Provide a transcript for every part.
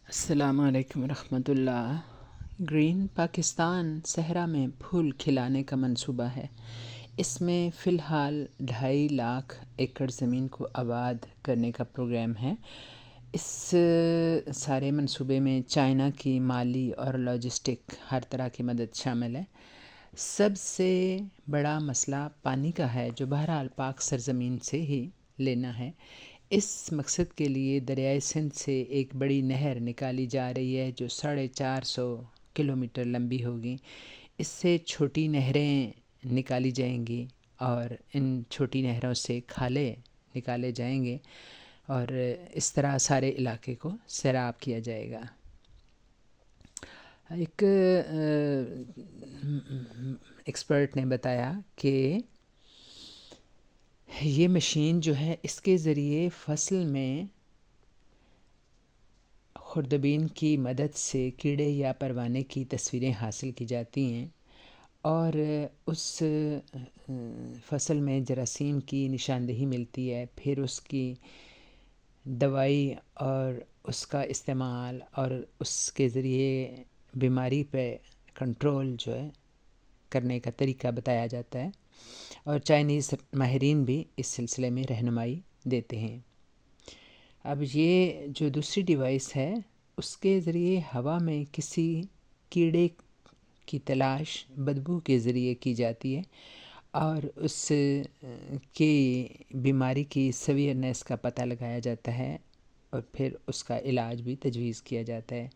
السلام علیکم ورحمۃ اللہ۔ گرین پاکستان صحرا میں پھول کھلانے کا منصوبہ ہے۔ اس میں فی الحال 2.5 لاکھ ایکڑ زمین کو آباد کرنے کا پروگرام ہے۔ اس سارے منصوبے میں چائنا کی مالی اور لاجسٹک ہر طرح کی مدد شامل ہے۔ سب سے بڑا مسئلہ پانی کا ہے، جو بہرحال پاک سرزمین سے ہی لینا ہے۔ اس مقصد کے لیے دریائے سندھ سے ایک بڑی نہر نکالی جا رہی ہے، جو 450 کلومیٹر لمبی ہوگی۔ اس سے چھوٹی نہریں نکالی جائیں گی اور ان چھوٹی نہروں سے کھالے نکالے جائیں گے اور اس طرح سارے علاقے کو سیراب کیا جائے گا۔ ایک ایکسپرٹ نے بتایا کہ یہ مشین جو ہے، اس کے ذریعے فصل میں خوردبین کی مدد سے کیڑے یا پروانے کی تصویریں حاصل کی جاتی ہیں اور اس فصل میں جراثیم کی نشاندہی ملتی ہے۔ پھر اس کی دوائی اور اس کا استعمال اور اس کے ذریعے بیماری پہ کنٹرول جو ہے کرنے کا طریقہ بتایا جاتا ہے، اور چائنیز ماہرین بھی اس سلسلے میں رہنمائی دیتے ہیں۔ اب یہ جو دوسری ڈیوائس ہے، اس کے ذریعے ہوا میں کسی کیڑے کی تلاش بدبو کے ذریعے کی جاتی ہے اور اس کی بیماری کی سیویئرنیس کا پتہ لگایا جاتا ہے اور پھر اس کا علاج بھی تجویز کیا جاتا ہے۔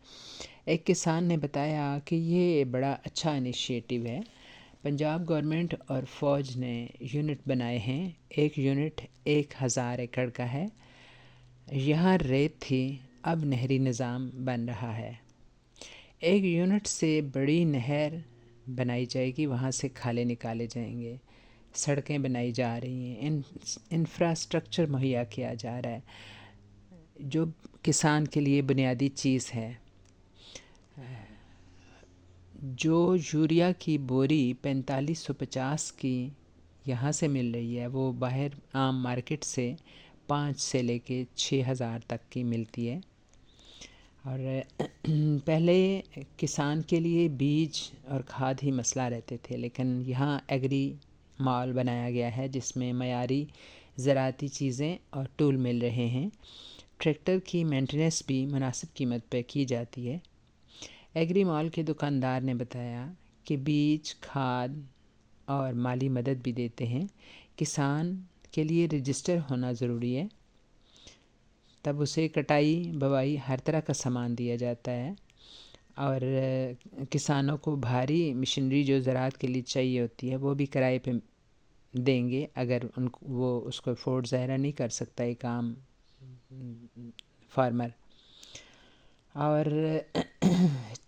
ایک کسان نے بتایا کہ یہ بڑا اچھا انیشیٹو ہے۔ پنجاب گورنمنٹ اور فوج نے یونٹ بنائے ہیں۔ ایک یونٹ 1000 ایکڑ کا ہے۔ یہاں ریت تھی، اب نہری نظام بن رہا ہے۔ ایک یونٹ سے بڑی نہر بنائی جائے گی، وہاں سے کھالے نکالے جائیں گے، سڑکیں بنائی جا رہی ہیں، انفراسٹرکچر مہیا کیا جا رہا ہے، جو کسان کے لیے بنیادی چیز ہے۔ جو یوریا کی بوری 4550 کی یہاں سے مل رہی ہے، وہ باہر عام مارکیٹ سے 5 سے لے کے 6000 تک کی ملتی ہے۔ اور پہلے کسان کے لیے بیج اور کھاد ہی مسئلہ رہتے تھے، لیکن یہاں ایگری مال بنایا گیا ہے جس میں معیاری زراعتی چیزیں اور ٹول مل رہے ہیں۔ ٹریکٹر کی مینٹیننس بھی مناسب قیمت پہ کی جاتی ہے۔ ایگری مال کے دکاندار نے بتایا کہ بیج، کھاد اور مالی مدد بھی دیتے ہیں۔ کسان کے لیے رجسٹر ہونا ضروری ہے، تب اسے کٹائی، بوائی، ہر طرح کا سامان دیا جاتا ہے، اور کسانوں کو بھاری مشینری جو زراعت کے لیے چاہیے ہوتی ہے وہ بھی کرائے پہ دیں گے، اگر وہ اس کو افورڈ ظاہرہ نہیں کر سکتا ایک عام فارمر۔ اور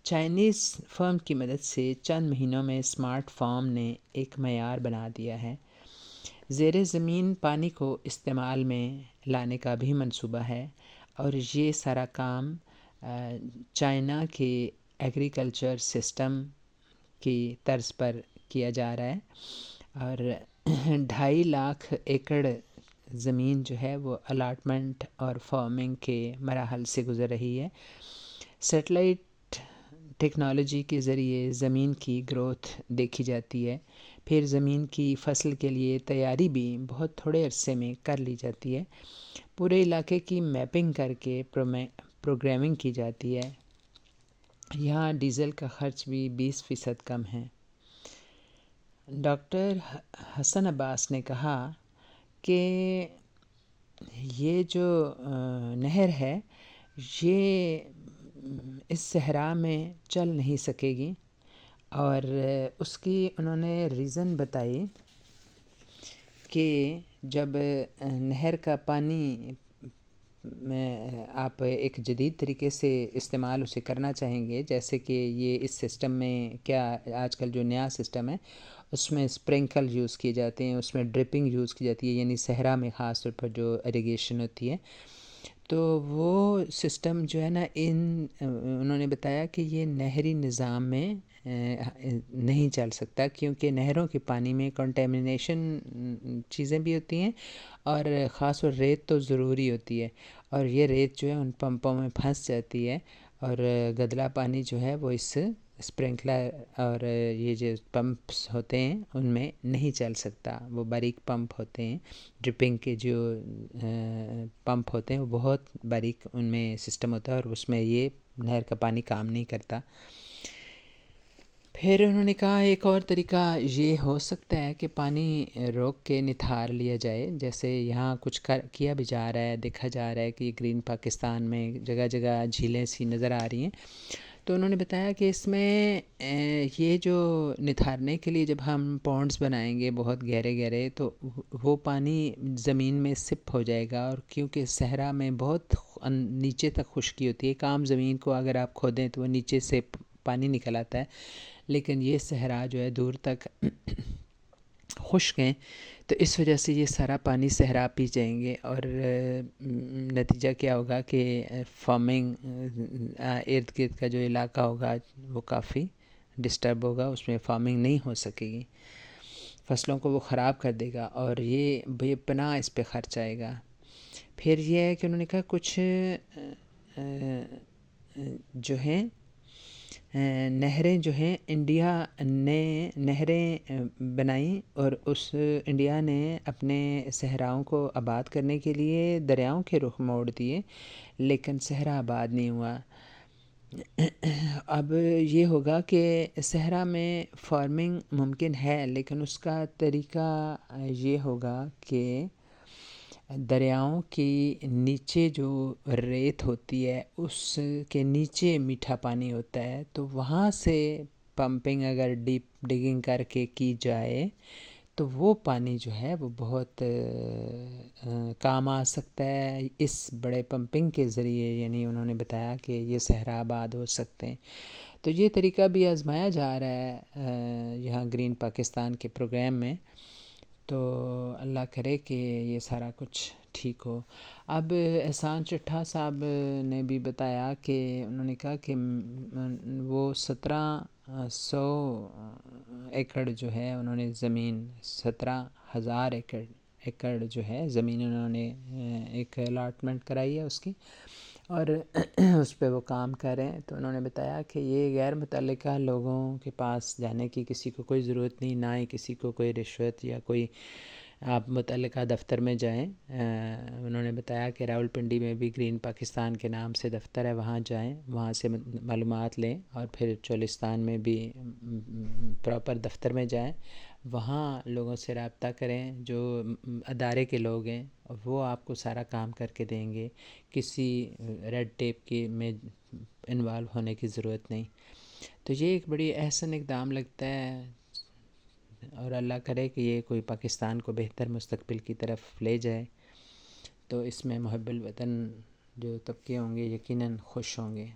چائنیز فرم کی مدد سے چند مہینوں میں اسمارٹ فارم نے ایک معیار بنا دیا ہے۔ زیر زمین پانی کو استعمال میں لانے کا بھی منصوبہ ہے، اور یہ سارا کام چائنا کے ایگریکلچر سسٹم کی طرز پر کیا جا رہا ہے، اور 2.5 لاکھ ایکڑ زمین جو ہے وہ الاٹمنٹ اور فارمنگ کے مراحل سے گزر رہی ہے۔ سیٹلائٹ ٹیکنالوجی کے ذریعے زمین کی گروتھ دیکھی جاتی ہے، پھر زمین کی فصل کے لیے تیاری بھی بہت تھوڑے عرصے میں کر لی جاتی ہے۔ پورے علاقے کی میپنگ کر کے پروگرامنگ کی جاتی ہے۔ یہاں ڈیزل کا خرچ بھی 20% کم ہے۔ ڈاکٹر حسن عباس نے کہا کہ یہ جو نہر ہے، یہ اس صحرا میں چل نہیں سکے گی، اور اس کی انہوں نے ریزن بتائی کہ جب نہر کا پانی میں آپ ایک جدید طریقے سے استعمال اسے کرنا چاہیں گے، جیسے کہ یہ اس سسٹم میں کیا آج کل جو نیا سسٹم ہے اس میں اسپرنکل یوز کیے جاتے ہیں، اس میں ڈرپنگ یوز کی جاتی ہے، یعنی صحرا میں خاص طور پر جو اریگیشن ہوتی ہے، تو وہ سسٹم جو ہے نا، انہوں نے بتایا کہ یہ نہری نظام میں نہیں چل سکتا، کیونکہ نہروں کے پانی میں کنٹیمنیشن چیزیں بھی ہوتی ہیں، اور خاص طور ریت تو ضروری ہوتی ہے، اور یہ ریت جو ہے ان پمپوں میں پھنس جاتی ہے اور گدلا پانی جو ہے وہ اس اسپرنکلر اور یہ جو پمپس ہوتے ہیں ان میں نہیں چل سکتا. وہ باریک پمپ ہوتے ہیں، ڈرپنگ کے جو پمپ ہوتے ہیں وہ بہت باریک ان میں سسٹم ہوتا ہے، اور اس میں یہ نہر کا پانی کام نہیں کرتا. پھر انہوں نے کہا ایک اور طریقہ یہ ہو سکتا ہے کہ پانی روک کے نتھار لیا جائے، جیسے یہاں کچھ کیا بھی جا رہا ہے، دیکھا جا رہا ہے کہ گرین پاکستان میں جگہ جگہ جھیلیں سی نظر آ رہی ہیں. تو انہوں نے بتایا کہ اس میں یہ جو نتھارنے کے لیے جب ہم پونڈز بنائیں گے بہت گہرے گہرے، تو وہ پانی زمین میں سپ ہو جائے گا، اور کیونکہ صحرا میں بہت نیچے تک خشکی ہوتی ہے، ایک عام زمین کو اگر آپ کھودیں تو وہ نیچے سے پانی نکل آتا ہے، لیکن یہ صحرا جو ہے دور تک خشک ہیں، تو اس وجہ سے یہ سارا پانی صحرا پی جائیں گے، اور نتیجہ کیا ہوگا کہ فارمنگ ارد گرد کا جو علاقہ ہوگا وہ کافی ڈسٹرب ہوگا، اس میں فارمنگ نہیں ہو سکے گی، فصلوں کو وہ خراب کر دے گا، اور یہ بے پناہ اس پہ خرچ آئے گا. پھر یہ ہے کہ انہوں نے کہا کچھ جو ہیں نہریں جو ہیں، انڈیا نے نہریں بنائیں، اور اس انڈیا نے اپنے صحراؤں کو آباد کرنے کے لیے دریاؤں کے رخ موڑ دیے، لیکن صحرا آباد نہیں ہوا. اب یہ ہوگا کہ صحرا میں فارمنگ ممکن ہے، لیکن اس کا طریقہ یہ ہوگا کہ دریاؤں کی نیچے جو ریت ہوتی ہے اس کے نیچے میٹھا پانی ہوتا ہے، تو وہاں سے پمپنگ اگر ڈیپ ڈگنگ کر کے کی جائے تو وہ پانی جو ہے وہ بہت کام آ سکتا ہے اس بڑے پمپنگ کے ذریعے. یعنی انہوں نے بتایا کہ یہ صحرا آباد ہو سکتے ہیں. تو یہ طریقہ بھی آزمایا جا رہا ہے یہاں گرین پاکستان کے پروگرام میں. تو اللہ کرے کہ یہ سارا کچھ ٹھیک ہو. اب احسان چٹھا صاحب نے بھی بتایا کہ انہوں نے کہا کہ وہ 1700 ایکڑ جو ہے انہوں نے زمین 17,000 ایکڑ جو ہے زمین انہوں نے ایک الاٹمنٹ کرائی ہے اس کی، اور اس پہ وہ کام کر رہے ہیں. تو انہوں نے بتایا کہ یہ غیر متعلقہ لوگوں کے پاس جانے کی کسی کو کوئی ضرورت نہیں، نہ ہی کسی کو کوئی رشوت یا کوئی، آپ متعلقہ دفتر میں جائیں. انہوں نے بتایا کہ راولپنڈی میں بھی گرین پاکستان کے نام سے دفتر ہے، وہاں جائیں، وہاں سے معلومات لیں، اور پھر چولستان میں بھی پراپر دفتر میں جائیں، وہاں لوگوں سے رابطہ کریں جو ادارے کے لوگ ہیں، وہ آپ کو سارا کام کر کے دیں گے، کسی ریڈ ٹیپ کی میں انوالو ہونے کی ضرورت نہیں. تو یہ ایک بڑی احسن اقدام لگتا ہے، اور اللہ کرے کہ یہ کوئی پاکستان کو بہتر مستقبل کی طرف لے جائے. تو اس میں محب الوطن جو طبقے ہوں گے یقیناً خوش ہوں گے.